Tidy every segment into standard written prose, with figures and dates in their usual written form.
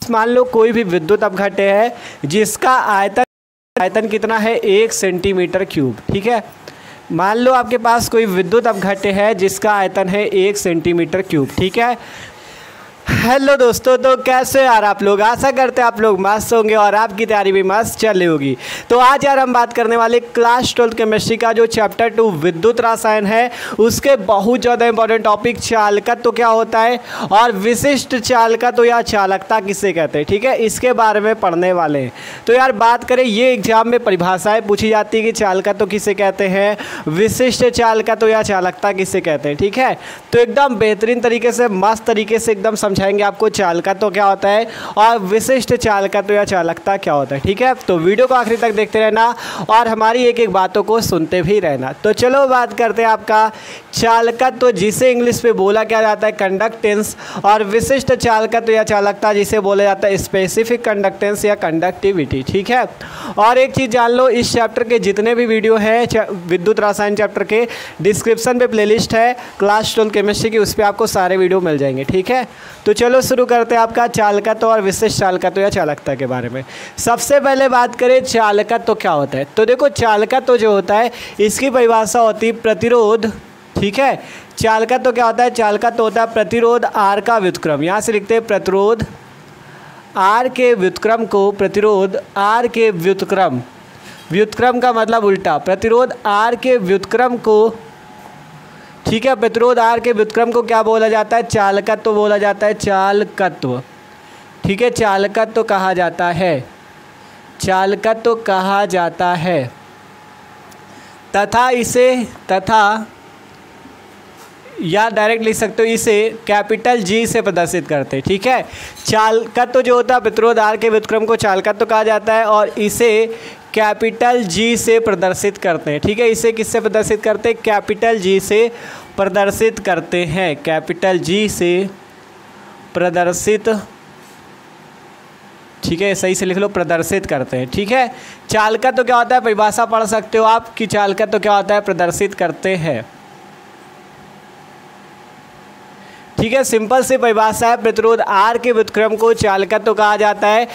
मान लो कोई भी विद्युत अपघट्य है जिसका आयतन कितना है 1 सेंटीमीटर क्यूब। ठीक है, मान लो आपके पास कोई विद्युत अपघट्य है जिसका आयतन है 1 सेंटीमीटर क्यूब। ठीक है, हेलो दोस्तों, तो कैसे यार आप लोग, आशा करते हैं आप लोग मस्त होंगे और आपकी तैयारी भी मस्त चल रही होगी। तो आज यार हम बात करने वाले क्लास 12 केमिस्ट्री का जो चैप्टर 2 विद्युत रसायन है उसके बहुत ज़्यादा इंपॉर्टेंट टॉपिक चालकत्व तो क्या होता है और विशिष्ट चालकत्व तो या चालकता किसे कहते हैं। ठीक है, इसके बारे में पढ़ने वाले हैं। तो यार बात करें, ये एग्जाम में परिभाषाएँ पूछी जाती है कि चालकत्व तो किसे कहते हैं, विशिष्ट चालकत्व तो या चालकता किसे कहते हैं। ठीक है, तो एकदम बेहतरीन तरीके से मस्त तरीके से एकदम समझाएंगे आपको चालकत्व तो क्या होता है और विशिष्ट चालकत्व या चालकता क्या होता है। ठीक है, तो वीडियो को आखिरी तक देखते रहना और हमारी एक एक बातों को सुनते भी रहना। तो चलो बात करते हैं आपका चालकत्व, जिसे इंग्लिश में बोला क्या जाता है कंडक्टेंस, और विशिष्ट चालकत्व या चालकता जिसे बोला जाता है स्पेसिफिक कंडक्टेंस या कंडक्टिविटी। ठीक है, और एक चीज़ जान लो, इस चैप्टर के जितने भी वीडियो हैं विद्युत रसायन चैप्टर के डिस्क्रिप्शन पे प्लेलिस्ट है क्लास 12 केमिस्ट्री की, उस पर आपको सारे वीडियो मिल जाएंगे। ठीक है, तो चलो शुरू करते हैं आपका चालकत्व और विशिष्ट चालकत्व या चालकता के बारे में। सबसे पहले बात करें चालकत्व तो क्या होता है। तो देखो, चालकत्व जो होता है इसकी परिभाषा होती है प्रतिरोध। ठीक है, चालकत्व तो क्या होता है, चालकत्व होता है प्रतिरोध आर का व्युत्क्रम। यहाँ से लिखते हैं प्रतिरोध आर के व्युत्क्रम को, प्रतिरोध आर के व्युत्क्रम, व्युत्क्रम का मतलब उल्टा, प्रतिरोध आर के व्युत्क्रम को। ठीक है, प्रतिरोध आर के व्युत्क्रम को क्या बोला जाता है, चालकत्व बोला जाता है, चालकत्व। ठीक है, चालकत्व कहा जाता है, चालकत्व कहा जाता है। तथा इसे, तथा या डायरेक्ट लिख सकते हो, इसे कैपिटल जी से प्रदर्शित करते हैं। ठीक है, चालकत्व जो होता है प्रतिरोध आर के व्युत्क्रम को चालकत्व कहा जाता है और इसे कैपिटल जी से प्रदर्शित करते हैं। ठीक है, इसे किससे प्रदर्शित करते हैं, कैपिटल जी से प्रदर्शित करते हैं, कैपिटल जी से प्रदर्शित। ठीक है, सही से लिख लो, प्रदर्शित करते हैं। ठीक है, चालकत्व तो क्या होता है, परिभाषा पढ़ सकते हो आप कि चालकत्व तो क्या होता है, प्रदर्शित करते हैं। ठीक है, सिंपल सी परिभाषा है, प्रतिरोध आर के व्युत्क्रम को चालकत्व कहा जाता है।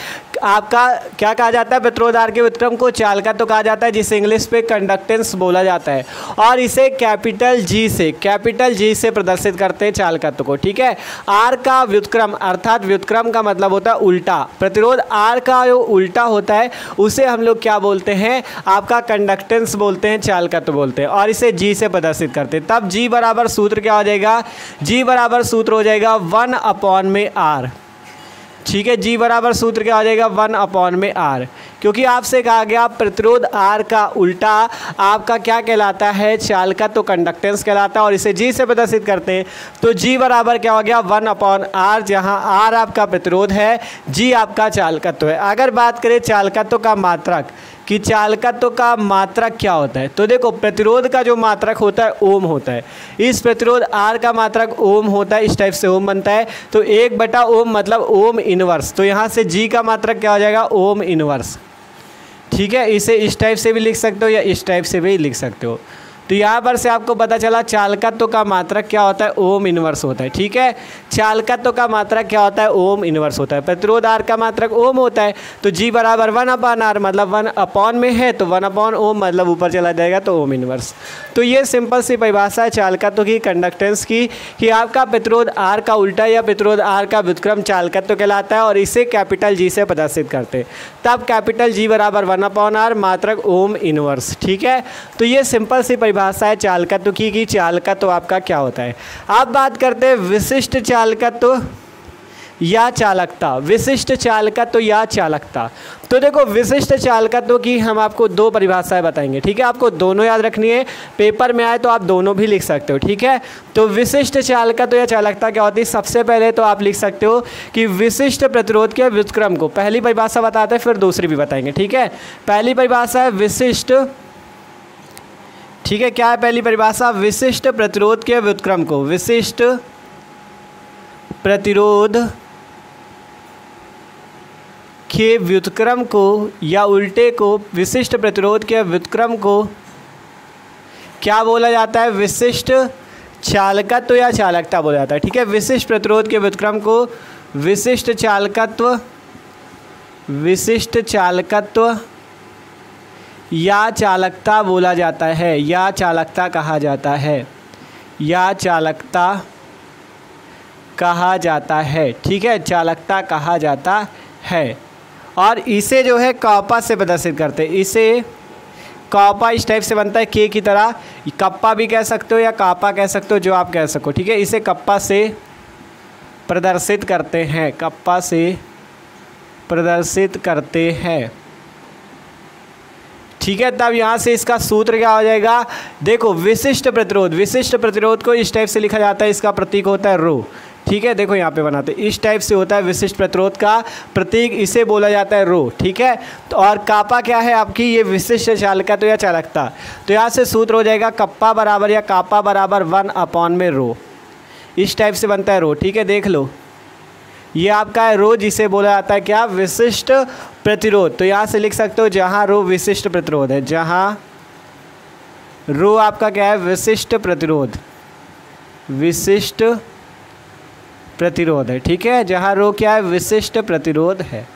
आपका क्या कहा जाता है, प्रतिरोध आर के व्युत्क्रम को चालकत्व कहा जाता है, जिसे इंग्लिश पे कंडक्टेंस बोला जाता है, और इसे कैपिटल जी से प्रदर्शित करते हैं चालकत्व को। ठीक है, आर का व्युत्क्रम अर्थात व्युत्क्रम का मतलब होता है उल्टा, प्रतिरोध आर का जो उल्टा होता है उसे हम लोग क्या बोलते हैं, आपका कंडक्टेंस बोलते हैं, चालकत्व बोलते हैं, और इसे जी से प्रदर्शित करते हैं। तब जी बराबर सूत्र क्या हो जाएगा, जी बराबर सूत्र हो जाएगा 1/r। ठीक है, जी बराबर सूत्र क्या हो जाएगा, 1/r, क्योंकि आपसे कहा गया प्रतिरोध आर का उल्टा आपका क्या कहलाता है, चालकत्व तो कंडक्टेंस कहलाता है, और इसे जी से प्रदर्शित करते हैं। तो जी बराबर क्या हो गया, 1/r, जहां आर आपका प्रतिरोध है, जी आपका चालकत्व है। अगर बात करें चालकत्व का मात्रक कि चालकत्व का मात्रक क्या होता है, तो देखो प्रतिरोध का जो मात्रक होता है ओम होता है। इस प्रतिरोध आर का मात्रक ओम होता है, इस टाइप से ओम बनता है, तो 1/ओम मतलब ओम इनवर्स। तो यहाँ से जी का मात्रक क्या हो जाएगा, ओम इनवर्स। ठीक है, इसे इस टाइप से भी लिख सकते हो या इस टाइप से भी लिख सकते हो। तो यहाँ पर से आपको पता चला चालकत्व का मात्रक क्या होता है, ओम इनवर्स होता है। ठीक है, चालकत्व का मात्रक क्या होता है, ओम इनवर्स होता है। प्रतिरोध आर का मात्रक ओम होता है, तो जी बराबर 1/r मतलब 1 में है तो 1/ओम मतलब ऊपर चला जाएगा तो ओम इनवर्स। तो ये सिंपल सी परिभाषा है चालकत्व की, कंडक्टेंस की, कि आपका प्रतिरोध आर का उल्टा या प्रतिरोध आर का व्युत्क्रम चालकत्व कहलाता है और इसे कैपिटल जी से प्रदर्शित करते हैं। तब कैपिटल जी बराबर 1/r, मात्रक ओम इनवर्स। ठीक है, तो ये सिंपल सी परिभाषा है चालकत्व की कि चालकत्व आपका क्या होता है। अब बात करते हैं विशिष्ट चालकत्व या चालकता, विशिष्ट चालकत्व या चालकता। तो देखो, विशिष्ट चालकत्व की हम आपको 2 परिभाषाएं बताएंगे। ठीक है, आपको दोनों याद रखनी है, पेपर में आए तो आप दोनों भी लिख सकते हो। ठीक है, तो विशिष्ट चालकत्व या चालकता क्या होती है, सबसे पहले तो आप लिख सकते हो कि विशिष्ट प्रतिरोध के व्युत्क्रम को, पहली परिभाषा बताते हैं फिर दूसरी भी बताएंगे। ठीक है, पहली परिभाषा है विशिष्ट, ठीक है, क्या है पहली परिभाषा, विशिष्ट प्रतिरोध के व्युत्क्रम को, विशिष्ट प्रतिरोध के व्युत्क्रम को या उल्टे को, विशिष्ट प्रतिरोध के व्युत्क्रम को क्या बोला जाता है, विशिष्ट चालकत्व तो या चालकता बोला जाता है। ठीक है, विशिष्ट प्रतिरोध के व्युत्क्रम को विशिष्ट चालकत्व विशिष्ट चालकत्व या चालकता बोला जाता है, या चालकता कहा जाता है, या चालकता कहा जाता है। ठीक है, चालकता कहा जाता है। और इसे जो है कॉपा से प्रदर्शित करते हैं। इसे कॉपा इस टाइप से बनता है के की तरह, कप्पा भी कह सकते हो या कापा कह सकते हो, जो आप कह सको। ठीक है, इसे कप्पा से प्रदर्शित करते हैं, कप्पा से प्रदर्शित करते हैं। ठीक है, तब यहाँ से इसका सूत्र क्या हो जाएगा, देखो विशिष्ट प्रतिरोध, विशिष्ट प्रतिरोध को इस टाइप से लिखा जाता है, इसका प्रतीक होता है रो। ठीक है, देखो यहाँ पे बनाते हैं, इस टाइप से होता है विशिष्ट प्रतिरोध का प्रतीक, इसे बोला जाता है रो। ठीक है, तो और कापा क्या है आपकी, ये विशिष्ट चालकत्व या चालकता। तो यहाँ से सूत्र हो जाएगा कप्पा बराबर या कापा बराबर 1 में रो, इस टाइप से बनता है रो। ठीक है, देख लो ये आपका है रो, जिसे बोला जाता है क्या, विशिष्ट प्रतिरोध। तो यहाँ से लिख सकते हो जहाँ रो विशिष्ट प्रतिरोध है, जहाँ रो आपका क्या है, विशिष्ट प्रतिरोध, विशिष्ट प्रतिरोध है। ठीक है, जहाँ रो क्या है, विशिष्ट प्रतिरोध है।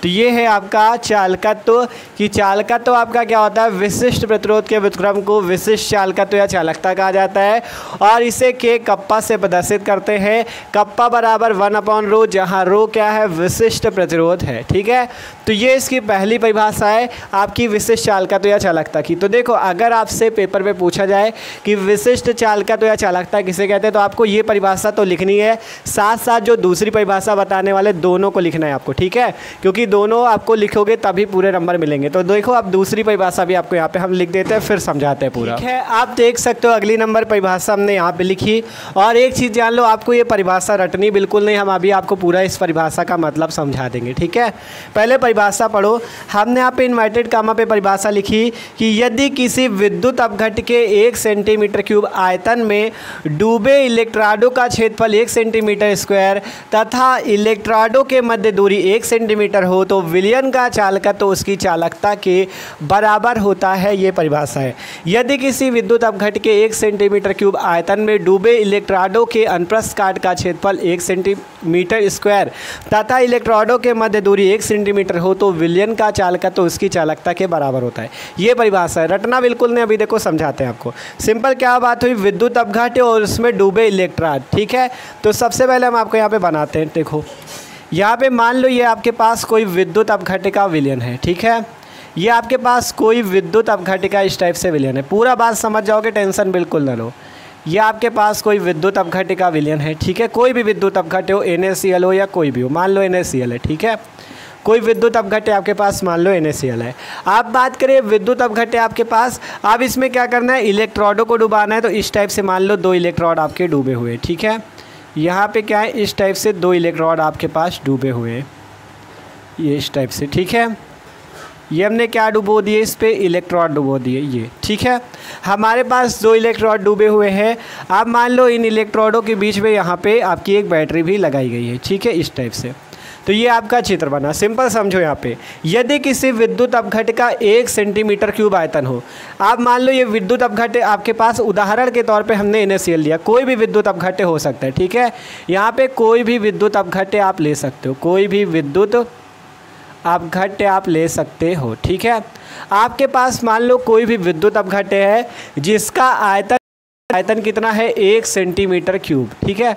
तो ये है आपका चालकत्व, कि चालकत्व आपका क्या होता है, विशिष्ट प्रतिरोध के व्युत्क्रम को विशिष्ट चालकत्व या चालकता कहा जाता है। और इसे के कप्पा से प्रदर्शित करते हैं, कप्पा बराबर 1/रो, जहाँ रो क्या है, विशिष्ट प्रतिरोध है। ठीक है, तो ये इसकी पहली परिभाषा है आपकी विशिष्ट चालकत्व या चालकता की। तो देखो अगर आपसे पेपर में पूछा जाए कि विशिष्ट चालकत्व या चालकता किसे कहते हैं, तो आपको ये परिभाषा तो लिखनी है, साथ साथ जो दूसरी परिभाषा बताने वाले दोनों को लिखना है आपको। ठीक है, क्योंकि दोनों आपको लिखोगे तभी पूरे नंबर मिलेंगे। तो देखो अब दूसरी परिभाषा भी आपको यहाँ पे हम लिख देते हैं, फिर समझाते हैं पूरा। ठीक है, आप देख सकते हो अगली नंबर परिभाषा हमने यहाँ पे लिखी। और एक चीज़ जान लो, आपको ये परिभाषा रटनी बिल्कुल नहीं, हम अभी आपको पूरा इस परिभाषा का मतलब समझा देंगे। ठीक है, पहले परिभाषा पढ़ो। हमने यहाँ पे इन्वर्टेड कामा पे परिभाषा लिखी कि यदि किसी विद्युत अपघट्य के 1 सेंटीमीटर क्यूब आयतन में डूबे इलेक्ट्रोडों का क्षेत्रफल 1 सेंटीमीटर स्क्वायर तथा इलेक्ट्रोडों के मध्य दूरी 1 सेंटीमीटर हो, तो विलयन का चालकत्व तो उसकी चालकता के बराबर होता है। ये परिभाषा है। यदि किसी विद्युत अपघट्य के 1 सेंटीमीटर क्यूब आयतन में डूबे इलेक्ट्रोडों के अनुप्रस्थ काट का क्षेत्रफल 1 सेंटीमीटर स्क्वायर तथा इलेक्ट्रोडों के मध्य दूरी 1 सेंटीमीटर हो, तो विलयन का चालकत्व तो उसकी चालकता के बराबर होता है। ये परिभाषा है, रटना बिल्कुल नहीं। अभी देखो समझाते हैं आपको। सिंपल क्या बात हुई, विद्युत अपघट्य और उसमें डूबे इलेक्ट्रोड। ठीक है, तो सबसे पहले हम आपको यहाँ पे बनाते हैं। देखो यहाँ पे मान लो ये आपके पास कोई विद्युत अपघट्य का विलयन है। ठीक है, ये आपके पास कोई विद्युत अपघट्य का इस टाइप से विलयन है। पूरा बात समझ जाओगे, टेंशन बिल्कुल ना लो। ये आपके पास कोई विद्युत अपघट्य का विलयन है। ठीक है, कोई भी विद्युत अपघट्य हो, NaCl हो या कोई भी हो, मान लो NaCl है। ठीक है, कोई विद्युत अपघट्य आपके पास मान लो NaCl है। आप बात करें विद्युत अपघट्य आपके पास, अब इसमें क्या करना है, इलेक्ट्रोडों को डुबाना है। तो इस टाइप से मान लो 2 इलेक्ट्रोड आपके डूबे हुए। ठीक है, यहाँ पे क्या है, इस टाइप से 2 इलेक्ट्रोड आपके पास डूबे हुए हैं, ये इस टाइप से। ठीक है, ये हमने क्या डुबो दिए, इस पे इलेक्ट्रोड डुबो दिए ये। ठीक है, हमारे पास 2 इलेक्ट्रोड डूबे हुए हैं। अब मान लो इन इलेक्ट्रोडों के बीच में यहाँ पे आपकी एक बैटरी भी लगाई गई है। ठीक है, इस टाइप से। तो ये आपका चित्र बना। सिंपल समझो यहाँ पे, यदि किसी विद्युत अपघट्य का 1 सेंटीमीटर क्यूब आयतन हो, आप मान लो ये विद्युत अपघट्य आपके पास, उदाहरण के तौर पे हमने NaCl लिया, कोई भी विद्युत अपघट्य हो सकता है। ठीक है, यहाँ पे कोई भी विद्युत अपघट्य आप ले सकते हो, कोई भी विद्युत अपघट्य आप ले सकते हो। ठीक है, आपके पास मान लो कोई भी विद्युत अपघट्य है जिसका आयतन कितना है, 1 सेंटीमीटर क्यूब। ठीक है,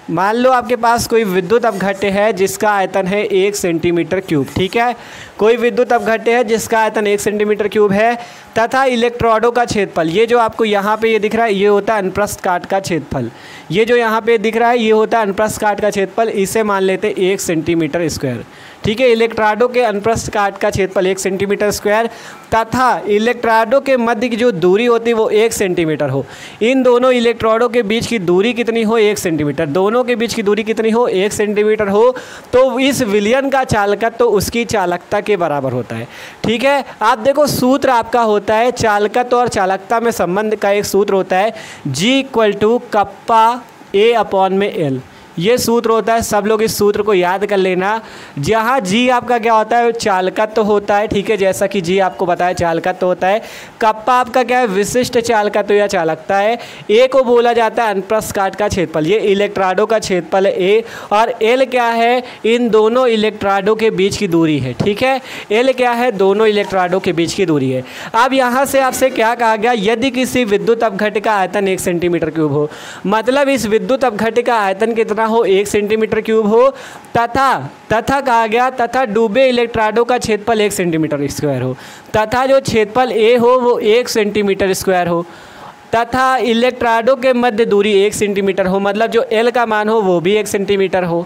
मान लो आपके पास कोई विद्युत अपघट्य है जिसका आयतन है 1 सेंटीमीटर क्यूब। ठीक है, कोई विद्युत अपघट्य है जिसका आयतन 1 सेंटीमीटर क्यूब है तथा इलेक्ट्रोडों का क्षेत्रफल, ये जो आपको यहाँ पे ये दिख रहा है, ये होता है अनुप्रस्थ काट का क्षेत्रफल। ये जो यहाँ पे दिख रहा है, ये होता है अनुप्रस्थ काट का क्षेत्रफल, इसे मान लेते 1 सेंटीमीटर स्क्वायर। ठीक है, इलेक्ट्रोडों के अनुप्रस्थ काट का क्षेत्रफल 1 सेंटीमीटर स्क्वायर तथा इलेक्ट्रोडों के मध्य की जो दूरी होती है वो 1 सेंटीमीटर हो। इन दोनों इलेक्ट्रोडों के बीच की दूरी कितनी हो, 1 सेंटीमीटर। दोनों के बीच की दूरी कितनी हो, 1 सेंटीमीटर हो, तो इस विलयन का चालकत्व तो उसकी चालकता के बराबर होता है। ठीक है, आप देखो सूत्र आपका होता है, चालकत्व और चालकता में संबंध का एक सूत्र होता है G = कप्पा A/L। ये सूत्र होता है, सब लोग इस सूत्र को याद कर लेना। जहाँ जी आपका क्या होता है, चालकत्व होता है, ठीक है, जैसा कि जी आपको बताया चालकत्व होता है। कप्पा आपका क्या है, विशिष्ट चालकत्व या चालकता है। ए को बोला जाता है अनप्रस्थ काट का क्षेत्रफल, ये इलेक्ट्राडों का क्षेत्रफल है ए, और एल क्या है, इन दोनों इलेक्ट्राडों के बीच की दूरी है, ठीक है। एल क्या है, दोनों इलेक्ट्राडों के बीच की दूरी है। अब यहाँ से आपसे क्या कहा गया, यदि किसी विद्युत अपघट्य का आयतन 1 सेंटीमीटर क्यूब हो, मतलब इस विद्युत अपघट्य का आयतन कितना हो, 1 सेंटीमीटर क्यूब हो, तथा कहा गया तथा डूबे इलेक्ट्राडों का क्षेत्रफल 1 सेंटीमीटर स्क्वायर हो, तथा जो क्षेत्रफल ए हो वो 1 सेंटीमीटर स्क्वायर हो, तथा इलेक्ट्राडों के मध्य दूरी 1 सेंटीमीटर हो, मतलब जो एल का मान हो वो भी 1 सेंटीमीटर हो।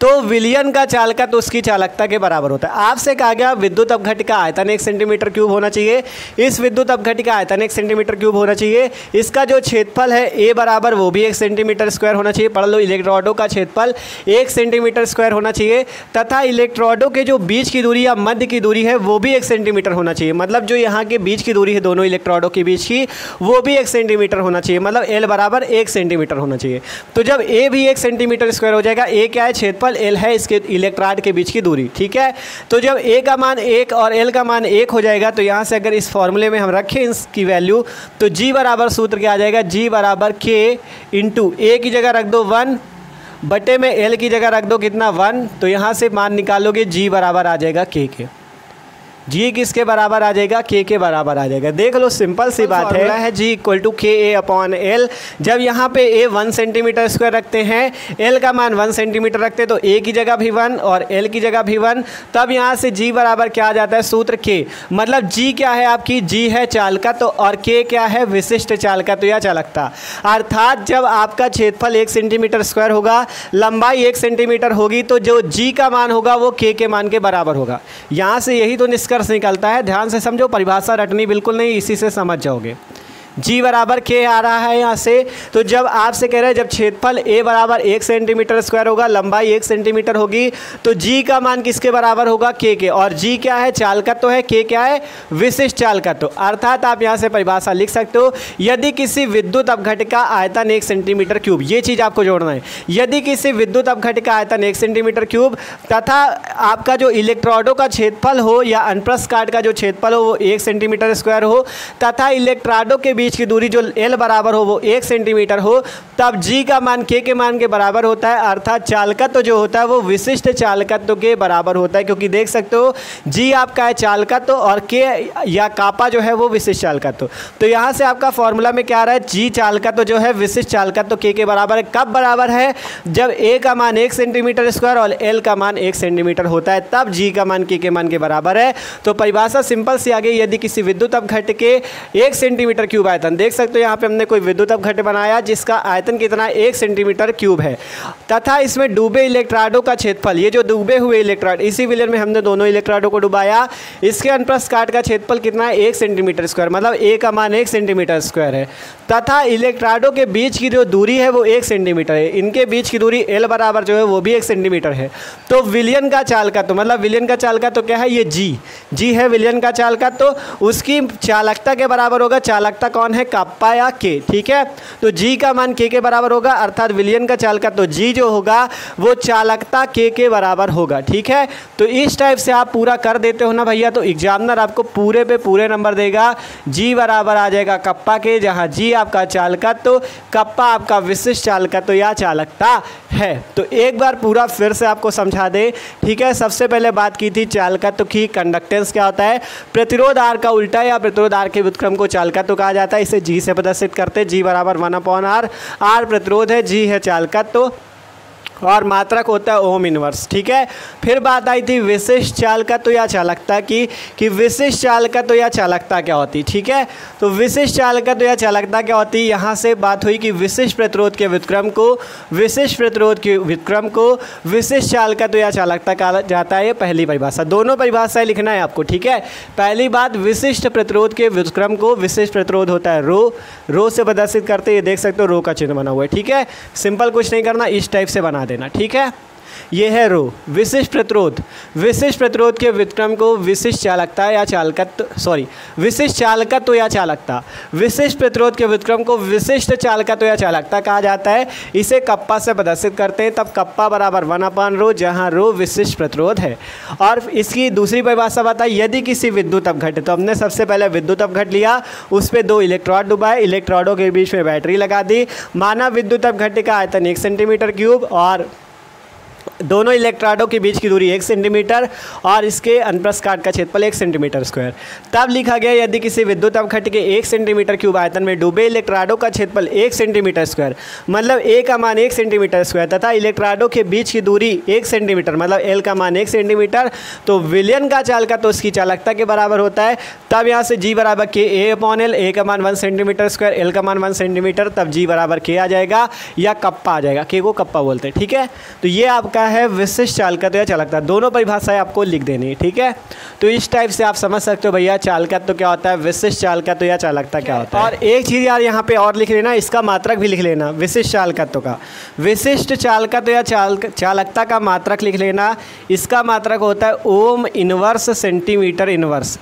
तो विलयन का चालकत्व उसकी चालकता के बराबर होता है। आपसे कहा गया विद्युत अपघट्य का आयतन 1 सेंटीमीटर क्यूब होना चाहिए, इस विद्युत अपघट्य का आयतन 1 सेंटीमीटर क्यूब होना चाहिए, इसका जो क्षेत्रफल है ए बराबर वो भी 1 सेंटीमीटर स्क्वायर होना चाहिए, पढ़ लो, इलेक्ट्रोडों का क्षेत्रफल 1 सेंटीमीटर स्क्वायर होना चाहिए, तथा इलेक्ट्रोडों के जो बीच की दूरी या मध्य की दूरी है वो भी 1 सेंटीमीटर होना चाहिए, मतलब जो यहाँ के बीच की दूरी है दोनों इलेक्ट्रोडों के बीच की वो भी 1 सेंटीमीटर होना चाहिए, मतलब एल बराबर 1 सेंटीमीटर होना चाहिए। तो जब ए भी 1 सेंटीमीटर स्क्वायर हो जाएगा, ए क्या है, क्षेत्रफल, एल है इसके इलेक्ट्राड के बीच की दूरी, ठीक है। तो जब ए का मान 1 और एल का मान 1 हो जाएगा, तो यहाँ से अगर इस फॉर्मूले में हम रखें इसकी वैल्यू, तो जी बराबर सूत्र क्या आ जाएगा, जी बराबर के इंटू ए की जगह रख दो 1 बटे में एल की जगह रख दो कितना 1, तो यहाँ से मान निकालोगे जी बराबर आ जाएगा के। जी किसके बराबर आ जाएगा, के बराबर आ जाएगा। देख लो, सिंपल सी बात है जी इक्वल टू के ए अपॉन एल। जब यहाँ पे ए 1 सेंटीमीटर स्क्वायर रखते हैं, एल का मान 1 सेंटीमीटर रखते हैं, तो ए की जगह भी 1 और एल की जगह भी 1, तब यहाँ से जी बराबर क्या आ जाता है, सूत्र के, मतलब जी क्या है आपकी, जी है चालकत्व और के क्या है, विशिष्ट चालकत्व या चालकता। अर्थात जब आपका क्षेत्रफल 1 सेंटीमीटर स्क्वायर होगा, लंबाई 1 सेंटीमीटर होगी, तो जो जी का मान होगा वो के मान के बराबर होगा। यहाँ से यही तो निष्कर्ष निकलता है। ध्यान से समझो, परिभाषा रटनी बिल्कुल नहीं, इसी से समझ जाओगे। जी बराबर के आ रहा है यहाँ से, तो जब आपसे कह रहे हैं जब क्षेत्रफल ए बराबर 1 सेंटीमीटर स्क्वायर होगा, लंबाई 1 सेंटीमीटर होगी, तो जी का मान किसके बराबर होगा, के, और जी क्या है, चालकत्व है, के क्या है, विशिष्ट चालकत्व। अर्थात आप यहाँ से परिभाषा लिख सकते हो, यदि किसी विद्युत अपघट्य का आयतन 1 सेंटीमीटर क्यूब, ये चीज़ आपको जोड़ना है, यदि किसी विद्युत अपघट्य का आयतन 1 सेंटीमीटर क्यूब तथा आपका जो इलेक्ट्रोडों का क्षेत्रफल हो या अनप्रस्थ काट का जो क्षेत्रफल हो वो 1 सेंटीमीटर स्क्वायर हो, तथा इलेक्ट्रोडों के बीच की दूरी जो एल बराबर हो वो 1 सेंटीमीटर हो, तब जी का मान के मान के बराबर होता है। अर्थात चालकत्व जो होता है वो विशिष्ट चालकत्व के बराबर होता है, क्योंकि देख सकते हो जी आपका है चालकत्व और के या कापा जो है वो विशिष्ट चालकत्व। तो यहाँ से आपका फॉर्मूला में क्या आ रहा है, जी चालकत्व जो है विशिष्ट चालकत्व के बराबर है। कब बराबर है, जब ए का मान 1 सेंटीमीटर स्क्वायर और एल का मान 1 सेंटीमीटर होता है, तब जी का मान के मान के बराबर है। तो परिभाषा सिंपल सी आ गई, यदि किसी विद्युत अपघट्य के 1 सेंटीमीटर क्यूब आयतन, देख सकते हो यहाँ पे हमने कोई विद्युत अपघट्य बनाया जिसका आयतन कितना 1 सेंटीमीटर क्यूब है, तथा इसमें डूबे इलेक्ट्राडों का क्षेत्रफल, ये जो डूबे हुए इलेक्ट्राड, इसी विलयन में हमने दोनों इलेक्ट्राडों को डुबाया, इसके अनप्रस्थ काट का क्षेत्रफल कितना है 1 सेंटीमीटर स्क्वायर, मतलब ए का मान 1 सेंटीमीटर स्क्वायर है, तथा इलेक्ट्राडों के बीच की जो दूरी है वो 1 सेंटीमीटर है, इनके बीच की दूरी एल बराबर जो है वो भी 1 सेंटीमीटर है। तो विलयन का चालकत्व, मतलब विलयन का चालकत्व क्या है, ये जी है विलयन का चालकत्व, उसकी चालकता के बराबर होगा। चालकता कौन है, कप्पा या के, ठीक है। तो जी का मान के बराबर होगा, अर्थात विलयन का चालकत्व जी जो होगा वो चालकता के बराबर होगा, ठीक है। तो इस टाइप से आप पूरा कर देते हो ना भैया, तो एग्जामिनर आपको पूरे पे पूरे नंबर देगा। जी बराबर आ जाएगा कप्पा के, जहाँ जी आपका चालकत्व, कप्पा आपका विशिष्ट चालकत्व या चालकता है। तो एक बार पूरा फिर से आपको समझा दे, ठीक है। सबसे पहले बात की थी चालकत्व की, कंडक्टेंस क्या होता है, प्रतिरोध आर का उल्टा या प्रतिरोध आर के व्युत्क्रम को चालकत्व कहा जाता है। इसे जी से प्रदर्शित करते, जी बराबर 1/r, आर प्रतिरोध है, जी है चालकत्व और मात्रक होता है ओम इनवर्स, ठीक है। फिर बात आई थी विशिष्ट चालकत्व या चालकता की, कि विशिष्ट चालकत्व या चालकता क्या होती, ठीक है। तो विशिष्ट चालकत्व या चालकता क्या होती, यहाँ से बात हुई कि विशिष्ट प्रतिरोध के व्युत्क्रम को, विशिष्ट प्रतिरोध के व्युत्क्रम को विशिष्ट चालकत्व या चालकता कहा जाता है। ये पहली परिभाषा, दोनों परिभाषाएं लिखना है आपको, ठीक है। पहली बात, विशिष्ट प्रतिरोध के व्युत्क्रम को, विशिष्ट प्रतिरोध होता है रो से प्रदर्शित करते, ये देख सकते हो रो का चिन्ह बना हुआ है, ठीक है। सिंपल कुछ नहीं करना, इस टाइप से बना देना, ठीक है। ये है रो। विशिष्ट प्रतिरोध, विशिष्ट प्रतिरोध के व्युत्क्रम को विशिष्ट चालकता या चालकत्व विशिष्ट चालकत्व या चालकता, विशिष्ट प्रतिरोध के व्युत्क्रम को विशिष्ट चालकत्व या चालकता कहा जाता है। इसे कप्पा से प्रदर्शित करते हैं, तब कप्पा बराबर 1/रो, जहाँ रो विशिष्ट प्रतिरोध है। और इसकी दूसरी परिभाषा बताई, यदि किसी विद्युत अपघट्य, तो हमने सबसे पहले विद्युत अपघट्य लिया, उस पर 2 इलेक्ट्रोड डुबाए, इलेक्ट्रोडों के बीच में बैटरी लगा दी, माना विद्युत अपघट्य का आयतन 1 सेंटीमीटर क्यूब और दोनों इलेक्ट्रोडों के बीच की दूरी 1 सेंटीमीटर और इसके अनुप्रस्थ काट का क्षेत्रफल 1 सेंटीमीटर स्क्वायर। तब लिखा गया यदि किसी विद्युत अपघट्य के 1 सेंटीमीटर क्यूब आयतन में डूबे इलेक्ट्रोडों का क्षेत्रफल 1 सेंटीमीटर स्क्वायर, मतलब ए का मान 1 सेंटीमीटर स्क्वायर, तथा इलेक्ट्रोडों के बीच की दूरी 1 सेंटीमीटर, मतलब एल का मान 1 सेंटीमीटर, तो विलयन का चालकत्व तो उसकी चालकता के बराबर होता है। तब यहाँ से जी बराबर के A/L, ए का मान 1 सेंटीमीटर स्क्वायर, एल का मान 1 सेंटीमीटर, तब जी बराबर के आ जाएगा या कप्पा आ जाएगा, के को कप्पा बोलते हैं। ठीक है, तो ये आपका है विशिष्ट चालकत्व या चालकता। दोनों परिभाषाएं आपको लिख देनी है। ठीक है, तो इस टाइप से आप समझ सकते हो भैया चालकत्व क्या होता है, विशिष्ट चालकत्व या चालकता क्या होता है। और एक चीज़ यार यहाँ पे और लिख लेना, इसका मात्रक भी लिख लेना, विशिष्ट चालकत्व का, विशिष्ट चालकत्व या चालकता का मात्रक लिख लेना। इसका मात्रक होता है ohm inverse centimetre inverse,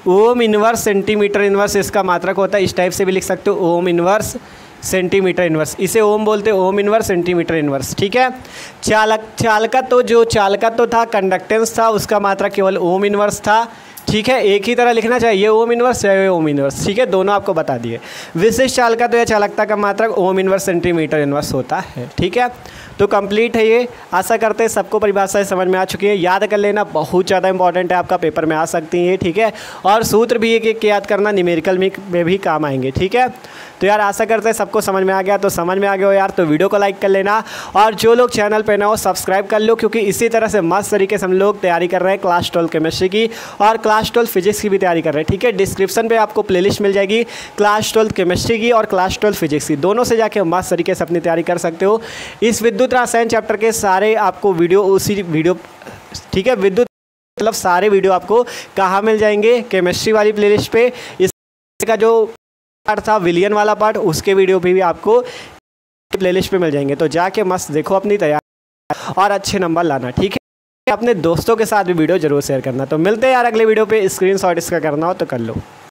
ohm inverse centimetre inverse इसका मात्रक होता है। इस टाइप से भी लिख सकते हो, ओम इनवर्स सेंटीमीटर इनवर्स, इसे ओम बोलते हैं, ओम इनवर्स सेंटीमीटर इनवर्स। ठीक है, चालकत्व जो चालकत्व था, कंडक्टेंस था, उसका मात्रक केवल ओम इनवर्स था। ठीक है, एक ही तरह लिखना चाहिए, ओम इनवर्स चाहे ओम इनवर्स। ठीक है, दोनों आपको बता दिए। विशिष्ट चालकत्व या चालकता का मात्रक ओम इनवर्स सेंटीमीटर इनवर्स होता है। ठीक है, तो कंप्लीट है ये। आशा करते हैं सबको परिभाषाएं समझ में आ चुकी है, याद कर लेना, बहुत ज़्यादा इंपॉर्टेंट है, आपका पेपर में आ सकती हैं। ठीक है, और सूत्र भी एक याद करना, न्यूमेरिकल में भी काम आएंगे। ठीक है, तो यार आशा करते हैं सबको समझ में आ गया। तो समझ में आ गया हो यार तो वीडियो को लाइक कर लेना, और जो लोग चैनल पर ना हो सब्सक्राइब कर लो, क्योंकि इसी तरह से मस्त तरीके से हम लोग तैयारी कर रहे हैं क्लास 12 केमिस्ट्री की और क्लास 12 फिजिक्स की भी तैयारी कर रहे हैं। ठीक है, डिस्क्रिप्शन पे आपको प्लेलिस्ट मिल जाएगी क्लास 12 केमिस्ट्री की और क्लास 12 फिजिक्स की, दोनों से जाके मस्त तरीके से अपनी तैयारी कर सकते हो। इस विद्युत रसायन चैप्टर के सारे आपको वीडियो उसी वीडियो, ठीक है, विद्युत मतलब सारे वीडियो आपको कहाँ मिल जाएंगे, केमिस्ट्री वाली प्लेलिस्ट पे। इसका जो पार्ट था विलियन वाला पार्ट, उसके वीडियो भी आपको प्लेलिस्ट पे मिल जाएंगे। तो जाके मस्त देखो अपनी तैयारी और अच्छे नंबर लाना। ठीक है, अपने दोस्तों के साथ भी वीडियो जरूर शेयर करना। तो मिलते हैं यार अगले वीडियो पे, स्क्रीनशॉट इसका करना हो तो कर लो।